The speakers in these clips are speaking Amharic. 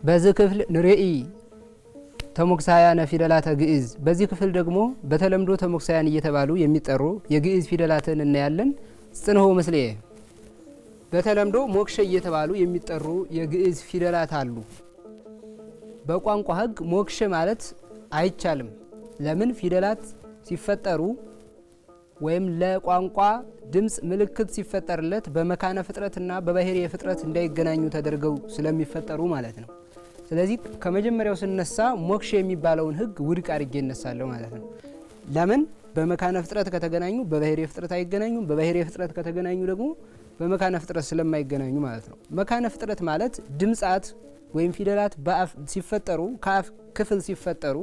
በዚህ ክፍል ንርኢ ተሞክሳያነ ፊደላተ ግዕዝ። በዚህ ክፍል ደግሞ በተለምዶ ተሞክሳያን እየተባሉ የሚጠሩ የግዕዝ ፊደላትን እናያለን። ጽንሆ ምስሌ በተለምዶ ሞክሸ እየተባሉ የሚጠሩ የግዕዝ ፊደላት አሉ። በቋንቋ ሕግ ሞክሸ ማለት አይቻልም። ለምን? ፊደላት ሲፈጠሩ ወይም ለቋንቋ ድምጽ ምልክት ሲፈጠርለት በመካነ ፍጥረትና በባህሪ ፍጥረት እንዳይገናኙ ተደርገው ስለሚፈጠሩ ማለት ነው። ስለዚህ ከመጀመሪያው ስነሳ ሞክሸ የሚባለውን ሕግ ውድቅ አድርጌ እነሳለሁ ማለት ነው። ለምን? በመካነ ፍጥረት ከተገናኙ በባህሪ ፍጥረት አይገናኙም። በባህሪ ፍጥረት ከተገናኙ ደግሞ በመካነ ፍጥረት ስለማይገናኙ ማለት ነው። መካነ ፍጥረት ማለት ድምጻት ወይም ፊደላት በአፍ ሲፈጠሩ ከአፍ ክፍል ሲፈጠሩ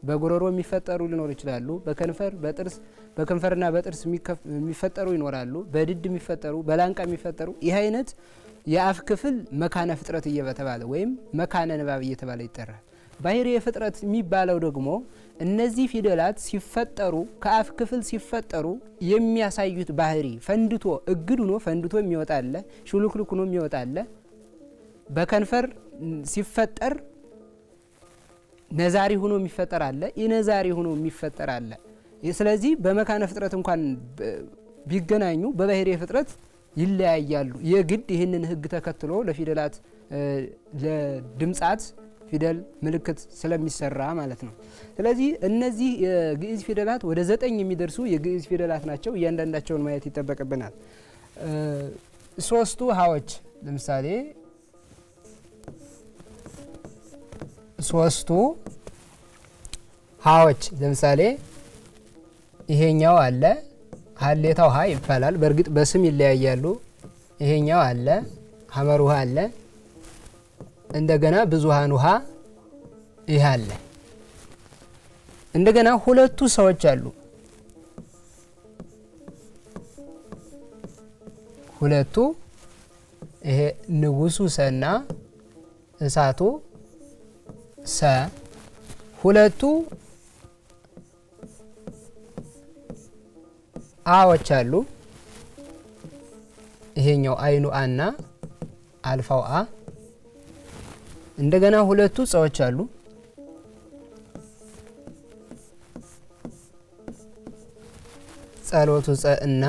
በጉሮሮ የሚፈጠሩ ሊኖሩ ይችላሉ። በከንፈር በጥርስ በከንፈርና በጥርስ የሚፈጠሩ ይኖራሉ። በድድ የሚፈጠሩ በላንቃ የሚፈጠሩ ይህ አይነት የአፍ ክፍል መካነ ፍጥረት እየተባለ ወይም መካነ ንባብ እየተባለ ይጠራል። ባህሪ ፍጥረት የሚባለው ደግሞ እነዚህ ፊደላት ሲፈጠሩ ከአፍ ክፍል ሲፈጠሩ የሚያሳዩት ባህሪ ፈንድቶ እግድ ሆኖ ፈንድቶ የሚወጣ አለ፣ ሹልክልክ ሆኖ የሚወጣ አለ። በከንፈር ሲፈጠር ነዛሪ ሆኖ የሚፈጠር አለ፣ ኢነዛሪ ሆኖ የሚፈጠር አለ። ስለዚህ በመካነ ፍጥረት እንኳን ቢገናኙ በባህሪ ፍጥረት ይለያያሉ። የግድ ይህንን ሕግ ተከትሎ ለፊደላት ለድምጻት ፊደል ምልክት ስለሚሰራ ማለት ነው። ስለዚህ እነዚህ የግዕዝ ፊደላት ወደ 9 የሚደርሱ የግዕዝ ፊደላት ናቸው። እያንዳንዳቸውን ማየት ይጠበቅብናል። 3ቱ ሀዎች ለምሳሌ 3ቱ ሀዎች ለምሳሌ ይሄኛው አለ፣ ሀሌታው ሀ ይባላል። በእርግጥ በስም ይለያያሉ። ይሄኛው አለ፣ ሐመር ውሃ አለ፣ እንደገና ብዙሃን ውሃ ይህ አለ። እንደገና 2ቱ ሰዎች አሉ። 2ቱ ይሄ ንጉሱ ሰና እሳቱ ሰ 2ቱ አዎች አሉ። ይሄኛው አይኑ አና አልፋው አ። እንደገና 2ቱ ጸዎች አሉ። ጸሎቱ ጸ እና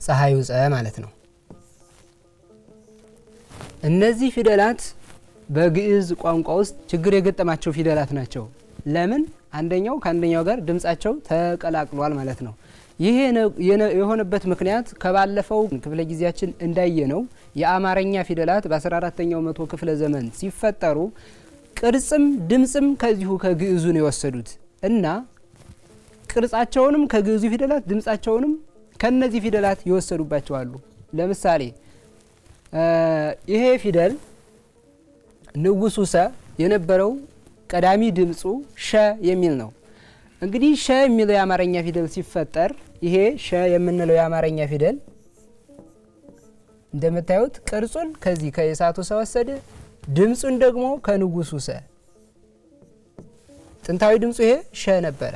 ፀሐዩ ጸ ማለት ነው። እነዚህ ፊደላት በግዕዝ ቋንቋ ውስጥ ችግር የገጠማቸው ፊደላት ናቸው። ለምን? አንደኛው ከአንደኛው ጋር ድምጻቸው ተቀላቅሏል ማለት ነው። ይሄ የሆነበት ምክንያት ከባለፈው ክፍለ ጊዜያችን እንዳየነው የአማርኛ ፊደላት በ14ኛው መቶ ክፍለ ዘመን ሲፈጠሩ ቅርጽም ድምጽም ከዚሁ ከግዕዙ ነው የወሰዱት እና ቅርጻቸውንም ከግዕዙ ፊደላት ድምጻቸውንም ከነዚህ ፊደላት ይወሰዱባቸው አሉ። ለምሳሌ ይሄ ፊደል ንጉሱ ሰ የነበረው ቀዳሚ ድምጹ ሸ የሚል ነው። እንግዲህ ሸ የሚለው የአማርኛ ፊደል ሲፈጠር ይሄ ሸ የምንለው የአማርኛ ፊደል እንደምታዩት ቅርጹን ከዚህ ከእሳቱ ሰ ወሰደ፣ ድምጹን ደግሞ ከንጉሱ ሰ። ጥንታዊ ድምጹ ይሄ ሸ ነበረ።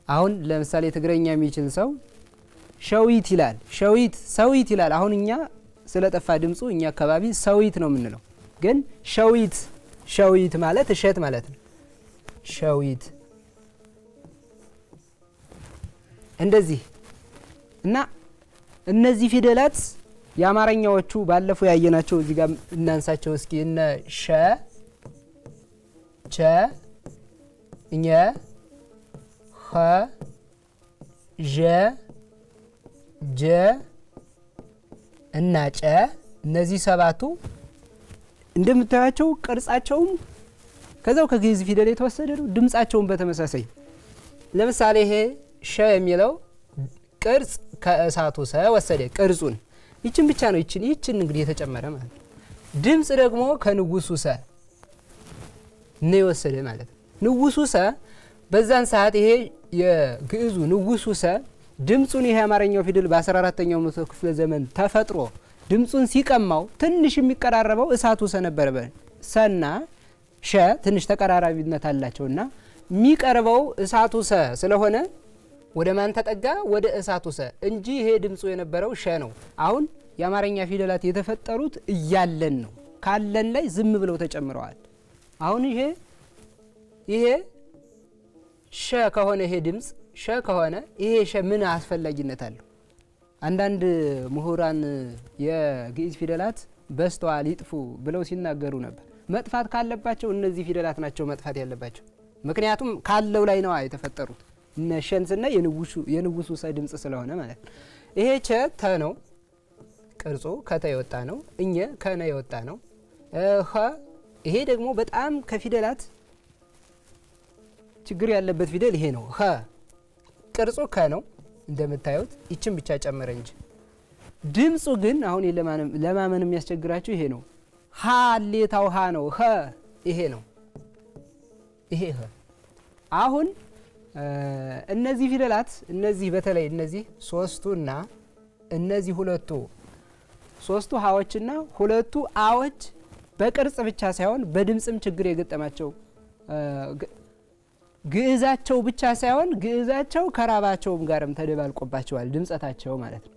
አሁን ለምሳሌ ትግረኛ የሚችል ሰው ሸዊት ይላል፣ ሸዊት ሰዊት ይላል። አሁን እኛ ስለጠፋ ድምጹ እኛ አካባቢ ሰዊት ነው የምንለው፣ ግን ሸዊት ሸዊት ማለት እሸት ማለት ነው። ሸዊት እንደዚህ እና እነዚህ ፊደላት የአማርኛዎቹ ባለፈው ያየናቸው እዚህ ጋር እናንሳቸው እስኪ። እነ ሸ፣ ቸ፣ ኘ፣ ኸ፣ ዠ፣ ጀ እና ጨ እነዚህ 7ቱ እንደምታያቸው ቅርጻቸውም ከዛው ከግዕዝ ፊደል የተወሰደ ነው። ድምጻቸውን በተመሳሳይ ለምሳሌ ይሄ ሸ የሚለው ቅርጽ ከእሳቱ ሰ ወሰደ ቅርጹን። ይችን ብቻ ነው ይችን እንግዲህ የተጨመረ ማለት ነው። ድምጽ ደግሞ ከንጉሱ ሰ ነው የወሰደ ማለት ነው። ንጉሱ ሰ በዛን ሰዓት ይሄ የግዕዙ ንጉሱ ሰ ድምጹን ይሄ አማርኛው ፊደል በ14ኛው መቶ ክፍለ ዘመን ተፈጥሮ ድምጹን ሲቀማው ትንሽ የሚቀራረበው እሳቱ ሰ ነበረ። ሰና ሸ ትንሽ ተቀራራቢነት አላቸውና የሚቀርበው እሳቱ ሰ ስለሆነ ወደ ማን ተጠጋ? ወደ እሳቱ ሰ እንጂ ይሄ ድምጹ የነበረው ሸ ነው። አሁን የአማርኛ ፊደላት የተፈጠሩት እያለን ነው። ካለን ላይ ዝም ብለው ተጨምረዋል። አሁን ይሄ ሸ ከሆነ ይሄ ድምፅ ሸ ከሆነ ይሄ ሸ ምን አስፈላጊነት አለው? አንዳንድ ምሁራን የግዕዝ ፊደላት በስተዋል ይጥፉ ብለው ሲናገሩ ነበር። መጥፋት ካለባቸው እነዚህ ፊደላት ናቸው መጥፋት ያለባቸው። ምክንያቱም ካለው ላይ ነው የተፈጠሩት። እነ ሸንስና የንጉሱ ሰ ድምፅ ስለሆነ ማለት ነው። ይሄ ቸ ተ ነው ቅርጹ ከተ የወጣ ነው። እኘ ከነ የወጣ ነው። ይሄ ደግሞ በጣም ከፊደላት ችግር ያለበት ፊደል ይሄ ነው። ቅርጹ ከ ነው እንደምታዩት፣ ይችን ብቻ ጨመረ እንጂ ድምፁ ግን አሁን ለማመን የሚያስቸግራችሁ ይሄ ነው። ሀሌታው ሀ ነው። ይሄ ነው። ይሄ አሁን እነዚህ ፊደላት እነዚህ በተለይ እነዚህ ሶስቱና እነዚህ ሶስቱ ሀዎችና ሁለቱ አዎች በቅርጽ ብቻ ሳይሆን በድምፅም ችግር የገጠማቸው ግዕዛቸው ብቻ ሳይሆን ግዕዛቸው ከራባቸውም ጋርም ተደባልቆባቸዋል ድምፀታቸው ማለት ነው።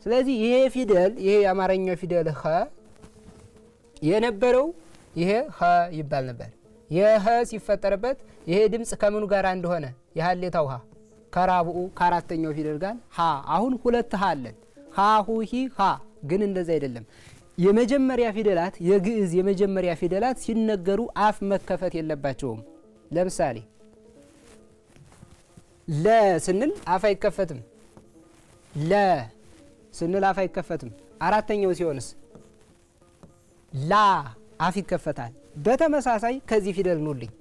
ስለዚህ ይሄ ፊደል ይሄ የአማርኛው ፊደል ኸ የነበረው ይሄ ኸ ይባል ነበር። የኸ ሲፈጠርበት ይሄ ድምፅ ከምኑ ጋር እንደሆነ የሀሌታው ሀ ከራብኡ ከአራተኛው ፊደል ጋር ሀ። አሁን ሁለት ሀ አለን። ሀ ሁ ሂ ሀ። ግን እንደዛ አይደለም። የመጀመሪያ ፊደላት የግዕዝ የመጀመሪያ ፊደላት ሲነገሩ አፍ መከፈት የለባቸውም። ለምሳሌ ለ ስንል አፍ አይከፈትም። ለ ስንል አፍ አይከፈትም። አራተኛው ሲሆንስ ላ አፍ ይከፈታል። በተመሳሳይ ከዚህ ፊደል ኑልኝ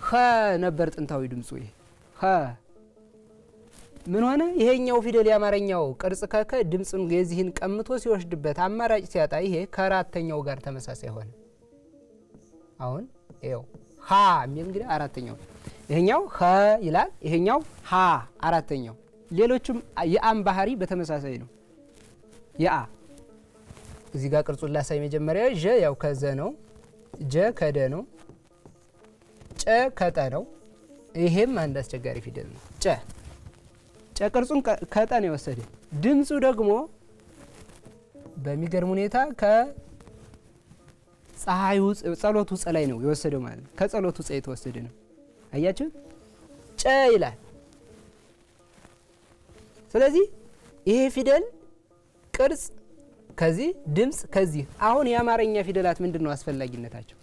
ኸ ነበር ጥንታዊ ድምፁ። ይሄ ኸ ምን ሆነ? ይሄኛው ፊደል የአማርኛው ቅርጽ ከከ ድምፅን የዚህን ቀምቶ ሲወስድበት አማራጭ ሲያጣ ይሄ ከአራተኛው ጋር ተመሳሳይ ሆነ። አሁን ይኸው ሀ የሚል እንግዲህ አራተኛው ይሄኛው ኸ ይላል፣ ይሄኛው ሀ አራተኛው። ሌሎችም የአም ባህሪ በተመሳሳይ ነው። የአ እዚህ ጋር ቅርጹን ላሳይ። መጀመሪያ ዠ ያው ከዘ ነው፣ ጀ ከደ ነው፣ ጨ ከጠ ነው። ይሄም አንድ አስቸጋሪ ፊደል ነው። ጨ ቅርጹን ከጠ ነው የወሰደ። ድምፁ ደግሞ በሚገርም ሁኔታ ከፀሐዩ ጸሎቱ ጸ ላይ ነው የወሰደው ማለት ነው። ከጸሎቱ ጸ የተወሰደ ነው። አያችሁ ጨ ይላል። ስለዚህ ይሄ ፊደል ቅርጽ ከዚህ ድምፅ ከዚህ። አሁን የአማርኛ ፊደላት ምንድን ነው አስፈላጊነታቸው?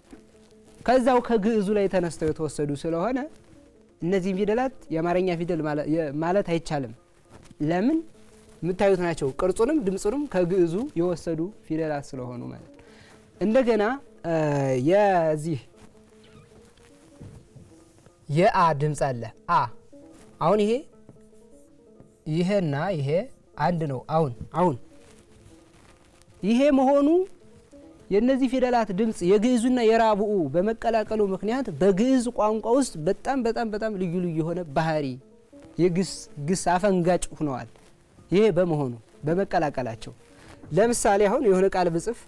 ከዛው ከግዕዙ ላይ ተነስተው የተወሰዱ ስለሆነ እነዚህም ፊደላት የአማርኛ ፊደል ማለት አይቻልም። ለምን? የምታዩት ናቸው። ቅርጹንም ድምፁንም ከግዕዙ የወሰዱ ፊደላት ስለሆኑ ማለት ነው። እንደገና የዚህ የአ ድምፅ አለ። አሁን ይሄና ይሄ አንድ ነው። አሁን ይሄ መሆኑ የነዚህ ፊደላት ድምፅ የግዕዙና የራብኡ በመቀላቀሉ ምክንያት በግዕዝ ቋንቋ ውስጥ በጣም ልዩ የሆነ ባህሪ የግስ አፈንጋጭ ሆነዋል። ይሄ በመሆኑ በመቀላቀላቸው ለምሳሌ አሁን የሆነ ቃል ብጽፍ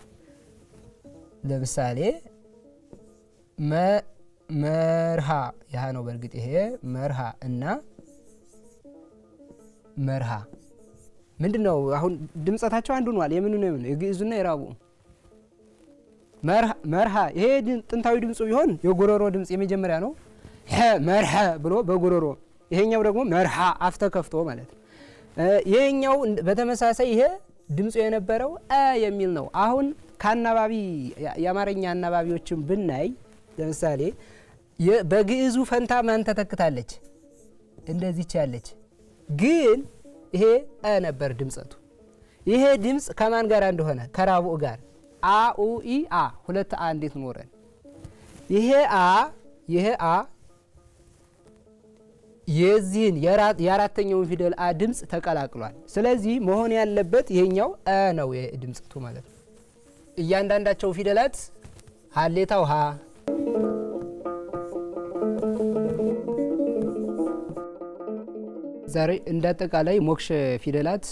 ለምሳሌ መርሃ ያህ ነው። በእርግጥ ይሄ መርሃ እና መርሃ ምንድነው? አሁን ድምፀታቸው አንዱ ሆኗል። የምኑ ነው? የግዕዙና የራብኡ መርሃ። ይሄ ጥንታዊ ድምፁ ቢሆን የጉሮሮ ድምፅ የመጀመሪያ ነው። መርሃ ብሎ በጉሮሮ፣ ይሄኛው ደግሞ መርሃ አፍ ተከፍቶ ማለት ነው። ይሄኛው በተመሳሳይ ይሄ ድምፁ የነበረው የሚል ነው። አሁን ከአናባቢ የአማርኛ አናባቢዎችን ብናይ ለምሳሌ በግዕዙ ፈንታ ማን ተተክታለች? እንደዚች ያለች። ግን ይሄ ነበር ድምፀቱ። ይሄ ድምፅ ከማን ጋር እንደሆነ ከራብኡ ጋር ኢ ሁለት እንዴት ኖረን? ይሄ አ የዚህን የአራተኛውን ፊደል ድምፅ ተቀላቅሏል። ስለዚህ መሆን ያለበት ይሄኛው ነው የድምፀቱ ማለት ነው። እያንዳንዳቸው ፊደላት ሀሌታው ሀ ዛሬ እንዳጠቃላይ ሞክሸ ፊደላት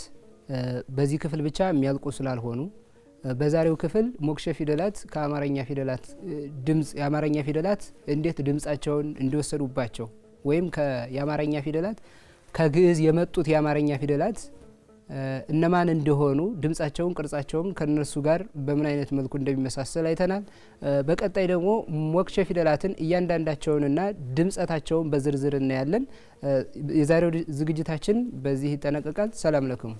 በዚህ ክፍል ብቻ የሚያልቁ ስላልሆኑ በዛሬው ክፍል ሞክሸ ፊደላት ከአማርኛ ፊደላት ድምፅ የአማርኛ ፊደላት እንዴት ድምፃቸውን እንዲወሰዱባቸው ወይም የአማርኛ ፊደላት ከግዕዝ የመጡት የአማርኛ ፊደላት እነማን እንደሆኑ ድምጻቸውን ቅርጻቸውን ከነሱ ጋር በምን አይነት መልኩ እንደሚመሳሰል አይተናል። በቀጣይ ደግሞ ሞክሼ ፊደላትን እያንዳንዳቸውንና ድምጸታቸውን በዝርዝር እናያለን። የዛሬው ዝግጅታችን በዚህ ይጠናቀቃል። ሰላም ለኩም።